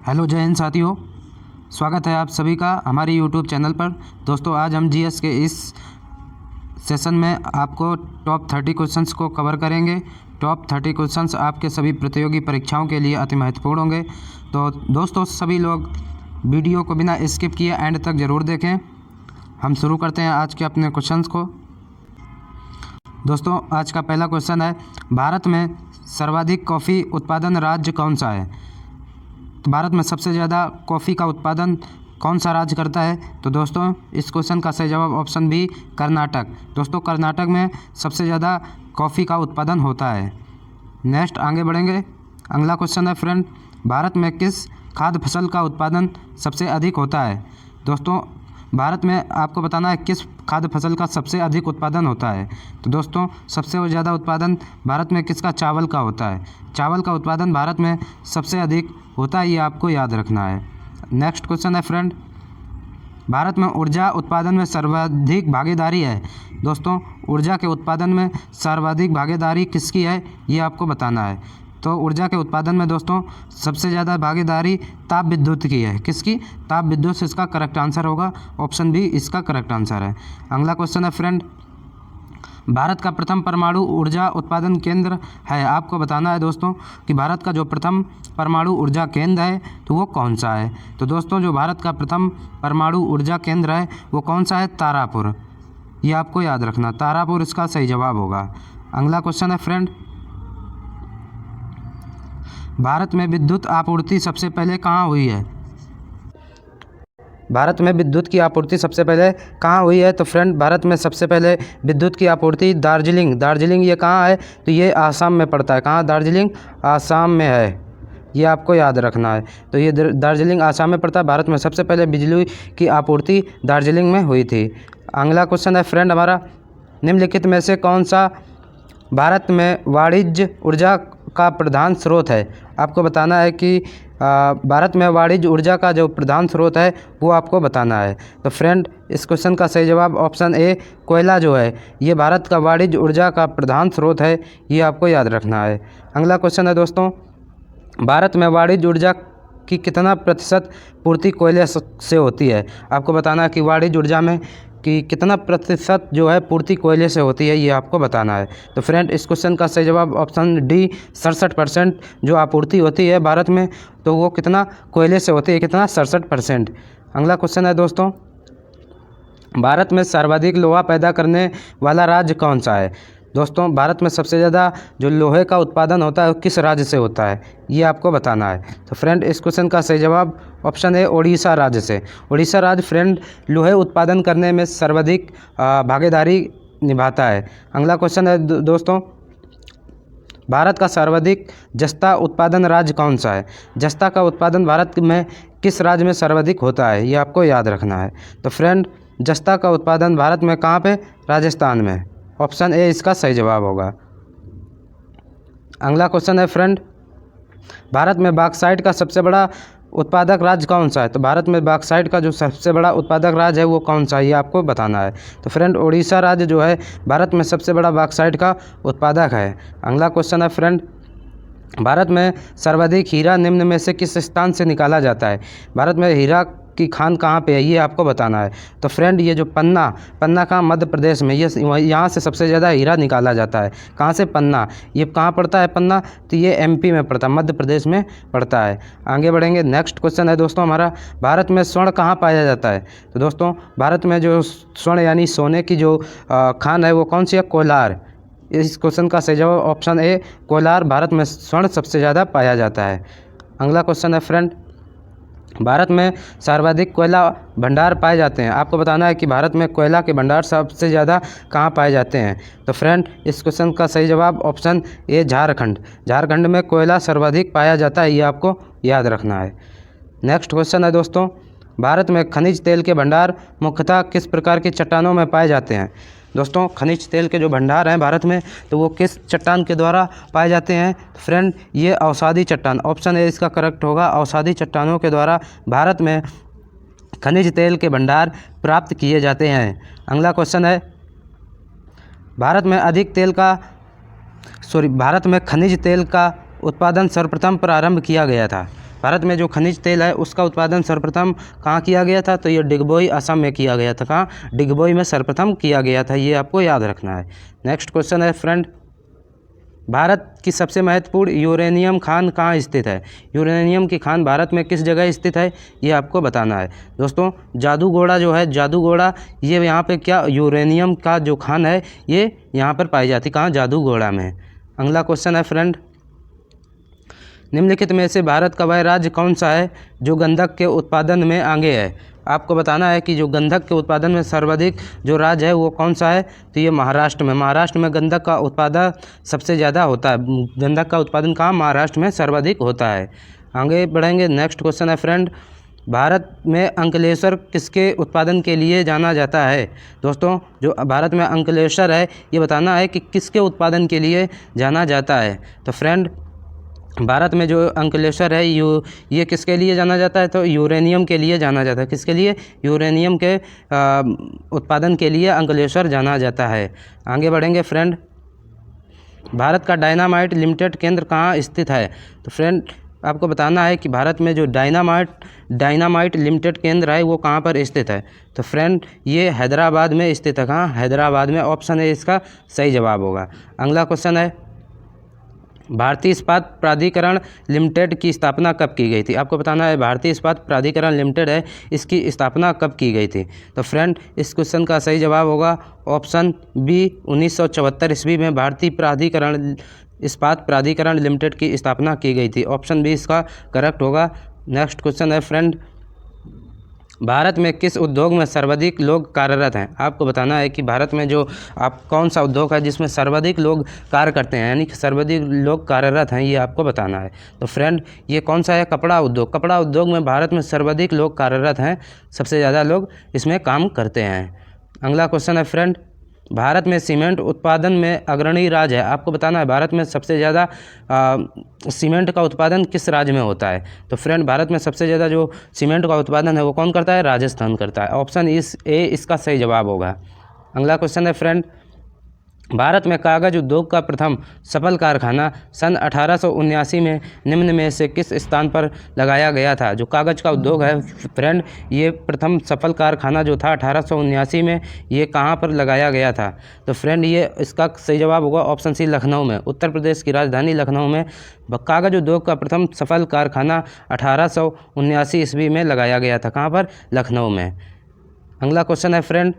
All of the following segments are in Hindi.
हेलो जय हिंद साथियों, स्वागत है आप सभी का हमारे यूट्यूब चैनल पर। दोस्तों आज हम जीएस के इस सेशन में आपको टॉप 30 क्वेश्चंस को कवर करेंगे। टॉप 30 क्वेश्चंस आपके सभी प्रतियोगी परीक्षाओं के लिए अति महत्वपूर्ण होंगे। तो दोस्तों सभी लोग वीडियो को बिना स्किप किए एंड तक ज़रूर देखें। हम शुरू करते हैं आज के अपने क्वेश्चंस को। दोस्तों आज का पहला क्वेश्चन है, भारत में सर्वाधिक कॉफ़ी उत्पादन राज्य कौन सा है? तो भारत में सबसे ज़्यादा कॉफ़ी का उत्पादन कौन सा राज्य करता है? तो दोस्तों इस क्वेश्चन का सही जवाब ऑप्शन बी कर्नाटक। दोस्तों कर्नाटक में सबसे ज़्यादा कॉफ़ी का उत्पादन होता है। नेक्स्ट आगे बढ़ेंगे। अगला क्वेश्चन है फ्रेंड, भारत में किस खाद्य फसल का उत्पादन सबसे अधिक होता है? दोस्तों भारत में आपको बताना है किस खाद्य फसल का सबसे अधिक उत्पादन होता है। तो दोस्तों सबसे ज़्यादा उत्पादन भारत में किसका? चावल का होता है। चावल का उत्पादन भारत में सबसे अधिक होता है, ये आपको याद रखना है। नेक्स्ट क्वेश्चन है फ्रेंड, भारत में ऊर्जा उत्पादन में सर्वाधिक भागीदारी है। दोस्तों ऊर्जा के उत्पादन में सर्वाधिक भागीदारी किसकी है, ये आपको बताना है। तो ऊर्जा के उत्पादन में दोस्तों सबसे ज़्यादा भागीदारी ताप विद्युत की है। किसकी? ताप विद्युत से इसका करेक्ट आंसर होगा, ऑप्शन बी इसका करेक्ट आंसर है। अगला क्वेश्चन है फ्रेंड, भारत का प्रथम परमाणु ऊर्जा उत्पादन केंद्र है। आपको बताना है दोस्तों कि भारत का जो प्रथम परमाणु ऊर्जा केंद्र है तो वो कौन सा है। तो दोस्तों जो भारत का प्रथम परमाणु ऊर्जा केंद्र है वो कौन सा है? तारापुर। ये आपको याद रखना, तारापुर इसका सही जवाब होगा। अगला क्वेश्चन है फ्रेंड, भारत में विद्युत आपूर्ति सबसे पहले कहाँ हुई है? भारत में विद्युत की आपूर्ति सबसे पहले कहाँ हुई है? तो फ्रेंड भारत में सबसे पहले विद्युत की आपूर्ति दार्जिलिंग ये कहाँ है? तो ये आसाम में पड़ता है। कहाँ? दार्जिलिंग आसाम में है, ये आपको याद रखना है। तो ये दार्जिलिंग आसाम में पड़ता है। भारत में सबसे पहले बिजली की आपूर्ति दार्जिलिंग में हुई थी। अगला क्वेश्चन है फ्रेंड हमारा, निम्नलिखित में से कौन सा भारत में वाणिज्य ऊर्जा का प्रधान स्रोत है? आपको बताना है कि भारत में वाणिज्य ऊर्जा का जो प्रधान स्रोत है वो आपको बताना है। तो फ्रेंड इस क्वेश्चन का सही जवाब ऑप्शन ए कोयला जो है ये भारत का वाणिज्य ऊर्जा का प्रधान स्रोत है, ये आपको याद रखना है। अगला क्वेश्चन है दोस्तों, भारत में वाणिज्य ऊर्जा की कितना प्रतिशत पूर्ति कोयले से होती है? आपको बताना है कि वाणिज्य ऊर्जा में कि कितना प्रतिशत जो है पूर्ति कोयले से होती है, ये आपको बताना है। तो फ्रेंड इस क्वेश्चन का सही जवाब ऑप्शन डी 67% जो आपूर्ति होती है भारत में तो वो कितना कोयले से होती है? कितना? 67%। अगला क्वेश्चन है दोस्तों, भारत में सर्वाधिक लोहा पैदा करने वाला राज्य कौन सा है? दोस्तों भारत में सबसे ज़्यादा जो लोहे का उत्पादन होता है वो किस राज्य से होता है, ये आपको बताना है। तो फ्रेंड इस क्वेश्चन का सही जवाब ऑप्शन है उड़ीसा राज्य से। उड़ीसा राज्य फ्रेंड लोहे उत्पादन करने में सर्वाधिक भागीदारी निभाता है। अगला क्वेश्चन है दोस्तों, भारत का सर्वाधिक जस्ता उत्पादन राज्य कौन सा है? जस्ता का उत्पादन भारत में किस राज्य में सर्वाधिक होता है, ये आपको याद रखना है। तो फ्रेंड जस्ता का उत्पादन भारत में कहाँ पे? राजस्थान में, ऑप्शन ए इसका सही जवाब होगा। अगला क्वेश्चन है फ्रेंड, भारत में बॉक्साइट का सबसे बड़ा उत्पादक राज्य कौन सा है? तो भारत में बॉक्साइट का जो सबसे बड़ा उत्पादक राज्य है वो कौन सा है, ये आपको बताना है। तो फ्रेंड उड़ीसा राज्य जो है भारत में सबसे बड़ा बॉक्साइट का उत्पादक है। अगला क्वेश्चन है फ्रेंड, भारत में सर्वाधिक हीरा निम्न में से किस स्थान से निकाला जाता है? भारत में हीरा की खान कहाँ पे है, ये आपको बताना है। तो फ्रेंड ये जो पन्ना का मध्य प्रदेश में, ये यहाँ से सबसे ज़्यादा हीरा निकाला जाता है। कहाँ से? पन्ना। ये कहाँ पड़ता है पन्ना? तो ये एमपी में पड़ता है, मध्य प्रदेश में पड़ता है। आगे बढ़ेंगे। नेक्स्ट क्वेश्चन है दोस्तों हमारा, भारत में स्वर्ण कहाँ पाया जाता है? तो दोस्तों भारत में जो स्वर्ण यानी सोने की जो खान है वो कौन सी है? कोलार। इस क्वेश्चन का सही जवाब ऑप्शन ए कोलार, भारत में स्वर्ण सबसे ज़्यादा पाया जाता है। अगला क्वेश्चन है फ्रेंड, भारत में सर्वाधिक कोयला भंडार पाए जाते हैं। आपको बताना है कि भारत में कोयला के भंडार सबसे ज़्यादा कहाँ पाए जाते हैं। तो फ्रेंड इस क्वेश्चन का सही जवाब ऑप्शन ए झारखंड में कोयला सर्वाधिक पाया जाता है, ये आपको याद रखना है। नेक्स्ट क्वेश्चन है दोस्तों, भारत में खनिज तेल के भंडार मुख्यतः किस प्रकार की चट्टानों में पाए जाते हैं? दोस्तों खनिज तेल के जो भंडार हैं भारत में तो वो किस चट्टान के द्वारा पाए जाते हैं? फ्रेंड ये अवसादी चट्टान, ऑप्शन ए इसका करेक्ट होगा। अवसादी चट्टानों के द्वारा भारत में खनिज तेल के भंडार प्राप्त किए जाते हैं। अगला क्वेश्चन है, भारत में खनिज तेल का उत्पादन सर्वप्रथम प्रारंभ किया गया था। भारत में जो खनिज तेल है उसका उत्पादन सर्वप्रथम कहाँ किया गया था? तो ये डिगबोई असम में किया गया था। कहाँ? डिगबोई में सर्वप्रथम किया गया था, ये आपको याद रखना है। नेक्स्ट क्वेश्चन है फ्रेंड, भारत की सबसे महत्वपूर्ण यूरेनियम खान कहाँ स्थित है? यूरेनियम की खान भारत में किस जगह स्थित है, ये आपको बताना है। दोस्तों जादूगोड़ा जो है, जादूगोड़ा ये यहाँ पे क्या यूरेनियम का जो खान है ये यहाँ पर पाई जाती, कहाँ? जादूगोड़ा में। अगला क्वेश्चन है फ्रेंड, निम्नलिखित में से भारत का वह राज्य कौन सा है जो गंधक के उत्पादन में आगे है? आपको बताना है कि जो गंधक के उत्पादन में सर्वाधिक जो राज्य है वो कौन सा है? तो ये महाराष्ट्र में। महाराष्ट्र में गंधक का उत्पादन सबसे ज़्यादा होता है। गंधक का उत्पादन कहाँ? महाराष्ट्र में सर्वाधिक होता है। आगे बढ़ेंगे। नेक्स्ट क्वेश्चन है फ्रेंड, भारत में अंकलेश्वर किसके उत्पादन के लिए जाना जाता है? दोस्तों जो भारत में अंकलेश्वर है ये बताना है कि किसके उत्पादन के लिए जाना जाता है। तो फ्रेंड भारत में जो अंकलेश्वर है ये किसके लिए जाना जाता है? तो यूरेनियम के लिए जाना जाता है। किसके लिए? यूरेनियम के उत्पादन के लिए अंकलेश्वर जाना जाता है। आगे बढ़ेंगे फ्रेंड, भारत का डायनामाइट लिमिटेड केंद्र कहाँ स्थित है? तो फ्रेंड आपको बताना है कि भारत में जो डायनामाइट लिमिटेड केंद्र है वो कहाँ पर स्थित है? तो फ्रेंड ये हैदराबाद में स्थित है। कहाँ? हैदराबाद में। ऑप्शन ए इसका सही जवाब होगा। अगला क्वेश्चन है, भारतीय इस्पात प्राधिकरण लिमिटेड की स्थापना कब की गई थी? आपको बताना है भारतीय इस्पात प्राधिकरण लिमिटेड है इसकी स्थापना कब की गई थी? तो फ्रेंड इस क्वेश्चन का सही जवाब होगा ऑप्शन बी, 1974 ईस्वी में भारतीय इस्पात प्राधिकरण लिमिटेड की स्थापना की गई थी। ऑप्शन बी इसका करेक्ट होगा। नेक्स्ट क्वेश्चन है फ्रेंड, भारत में किस उद्योग में सर्वाधिक लोग कार्यरत हैं? आपको बताना है कि भारत में जो आप कौन सा उद्योग है जिसमें सर्वाधिक लोग कार्य करते हैं, यानी कि सर्वाधिक लोग कार्यरत हैं, ये आपको बताना है। तो फ्रेंड ये कौन सा है? कपड़ा उद्योग। कपड़ा उद्योग में भारत में सर्वाधिक लोग कार्यरत हैं, सबसे ज़्यादा लोग इसमें काम करते हैं। अगला क्वेश्चन है फ्रेंड, भारत में सीमेंट उत्पादन में अग्रणी राज्य है। आपको बताना है भारत में सबसे ज़्यादा सीमेंट का उत्पादन किस राज्य में होता है? तो फ्रेंड भारत में सबसे ज़्यादा जो सीमेंट का उत्पादन है वो कौन करता है? राजस्थान करता है। ऑप्शन ए इसका सही जवाब होगा। अगला क्वेश्चन है फ्रेंड, भारत में कागज़ उद्योग का प्रथम सफल कारखाना सन 1879 में निम्न में से किस स्थान पर लगाया गया था? जो कागज़ का उद्योग है फ्रेंड ये प्रथम सफल कारखाना जो था 1879 में, ये कहाँ पर लगाया गया था? तो फ्रेंड ये इसका सही जवाब होगा ऑप्शन सी, लखनऊ में। उत्तर प्रदेश की राजधानी लखनऊ में कागज़ उद्योग का प्रथम सफल कारखाना 1879 ईस्वी में लगाया गया था। कहाँ पर? लखनऊ में। अगला क्वेश्चन है फ्रेंड,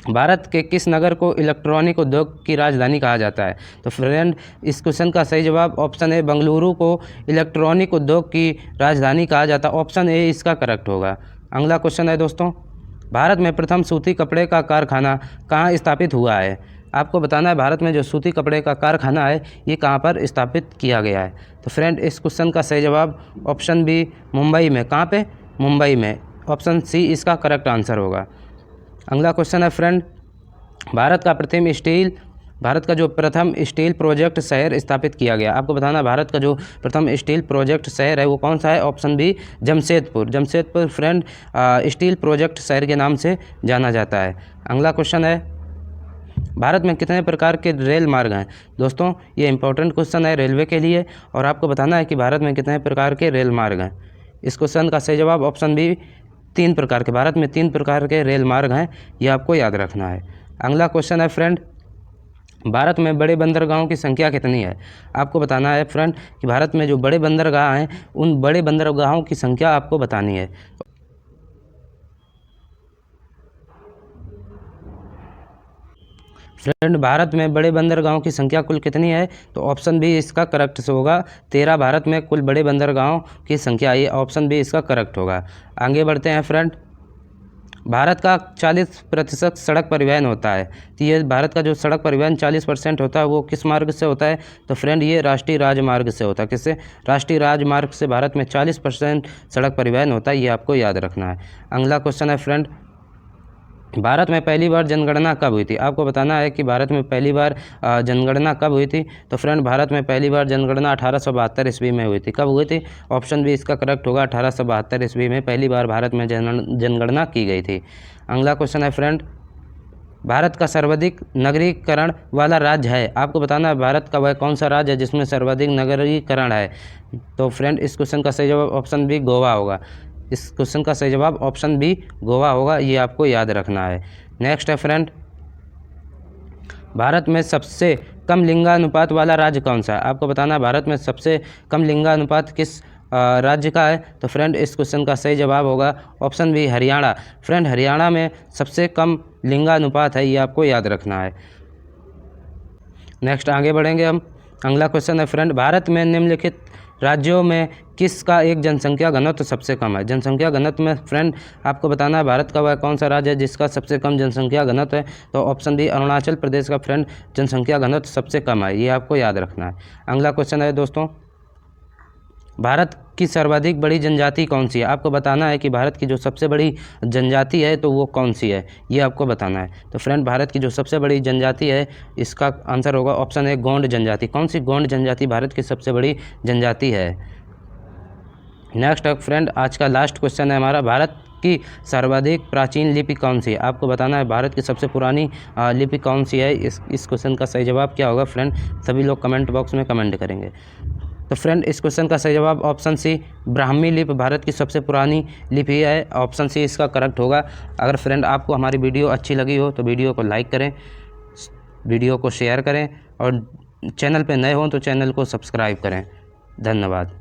भारत के किस नगर को इलेक्ट्रॉनिक उद्योग की राजधानी कहा जाता है? तो फ्रेंड इस क्वेश्चन का सही जवाब ऑप्शन ए, बेंगलुरु को इलेक्ट्रॉनिक उद्योग की राजधानी कहा जाता है। ऑप्शन ए इसका करेक्ट होगा। अगला क्वेश्चन है दोस्तों, भारत में प्रथम सूती कपड़े का कारखाना कहाँ स्थापित हुआ है? आपको बताना है भारत में जो सूती कपड़े का कारखाना है ये कहाँ पर स्थापित किया गया है? तो फ्रेंड इस क्वेश्चन का सही जवाब ऑप्शन बी, मुंबई में। कहाँ पे? मुंबई में। ऑप्शन सी इसका करेक्ट आंसर होगा। अगला क्वेश्चन है फ्रेंड, भारत का जो प्रथम स्टील प्रोजेक्ट शहर स्थापित किया गया। आपको बताना भारत का जो प्रथम स्टील प्रोजेक्ट शहर है वो कौन सा है? Option B, Jamshedpur. Jamshedpur friend steel project शहर के नाम से जाना जाता है। अगला क्वेश्चन है, भारत में कितने प्रकार के रेल मार्ग हैं? दोस्तों ये इंपॉर्टेंट क्वेश्चन है रेलवे के लिए, और आपको बताना है कि भारत में कितने प्रकार के रेल मार्ग हैं। इस क्वेश्चन का सही जवाब ऑप्शन बी, 3 प्रकार के। भारत में 3 प्रकार के रेल मार्ग हैं, ये आपको याद रखना है। अगला क्वेश्चन है फ्रेंड, भारत में बड़े बंदरगाहों की संख्या कितनी है? आपको बताना है फ्रेंड कि भारत में जो बड़े बंदरगाह हैं उन बड़े बंदरगाहों की संख्या आपको बतानी है। फ्रेंड भारत में बड़े बंदरगाहों की संख्या कुल कितनी है? तो ऑप्शन बी इसका करेक्ट से होगा, 13 भारत में कुल बड़े बंदरगाहों की संख्या, ये ऑप्शन बी इसका करेक्ट होगा। आगे बढ़ते हैं फ्रेंड, भारत का 40% सड़क परिवहन होता है, तो ये भारत का जो सड़क परिवहन 40% होता है वो किस मार्ग से होता है? तो फ्रेंड ये राष्ट्रीय राजमार्ग से होता है। किससे? राष्ट्रीय राजमार्ग से भारत में 40% सड़क परिवहन होता है, ये आपको याद रखना है। अगला क्वेश्चन है फ्रेंड, भारत में पहली बार जनगणना कब हुई थी? आपको बताना है कि भारत में पहली बार जनगणना कब हुई थी? तो फ्रेंड भारत में पहली बार जनगणना 1872 ईस्वी में हुई थी। कब हुई थी? ऑप्शन बी इसका करेक्ट होगा, 1872 ईस्वी में पहली बार भारत में जनगणना की गई थी। अगला क्वेश्चन है फ्रेंड, भारत का सर्वाधिक नगरीकरण वाला राज्य है, आपको बताना है भारत का वह कौन सा राज्य है जिसमें सर्वाधिक नगरीकरण है। तो फ्रेंड इस क्वेश्चन का सही जवाब ऑप्शन बी गोवा होगा। इस क्वेश्चन का सही जवाब ऑप्शन बी गोवा होगा, ये आपको याद रखना है। नेक्स्ट है फ्रेंड, भारत में सबसे कम लिंगानुपात वाला राज्य कौन सा है, आपको बताना है भारत में सबसे कम लिंगानुपात किस राज्य का है। तो फ्रेंड इस क्वेश्चन का सही जवाब होगा option B Haryana. Friend Haryana में सबसे कम लिंगानुपात है, ये आपको याद रखना है। नेक्स्ट आगे बढ़ेंगे हम। अगला क्वेश्चन है फ्रेंड, भारत में निम्नलिखित राज्यों में किसका एक जनसंख्या घनत्व सबसे कम है। जनसंख्या घनत्व में फ्रेंड आपको बताना है भारत का वह कौन सा राज्य है जिसका सबसे कम जनसंख्या घनत्व है। तो ऑप्शन डी अरुणाचल प्रदेश का फ्रेंड जनसंख्या घनत्व सबसे कम है, ये आपको याद रखना है। अगला क्वेश्चन है दोस्तों, भारत की सर्वाधिक बड़ी जनजाति कौन सी है, आपको बताना है कि भारत की जो सबसे बड़ी जनजाति है तो वो कौन सी है, ये आपको बताना है। तो फ्रेंड भारत की जो सबसे बड़ी जनजाति है इसका आंसर होगा ऑप्शन ए गोंड जनजाति। कौन सी गोंड जनजाति भारत की सबसे बड़ी जनजाति है। नेक्स्ट फ्रेंड आज का लास्ट क्वेश्चन है हमारा, भारत की सर्वाधिक प्राचीन लिपि कौन सी है, आपको बताना है भारत की सबसे पुरानी लिपि कौन सी है। इस क्वेश्चन का सही जवाब क्या होगा फ्रेंड, सभी लोग कमेंट बॉक्स में कमेंट करेंगे। तो फ्रेंड इस क्वेश्चन का सही जवाब ऑप्शन सी ब्राह्मी लिपि भारत की सबसे पुरानी लिपि है, ऑप्शन सी इसका करेक्ट होगा। अगर फ्रेंड आपको हमारी वीडियो अच्छी लगी हो तो वीडियो को लाइक करें, वीडियो को शेयर करें और चैनल पे नए हों तो चैनल को सब्सक्राइब करें। धन्यवाद।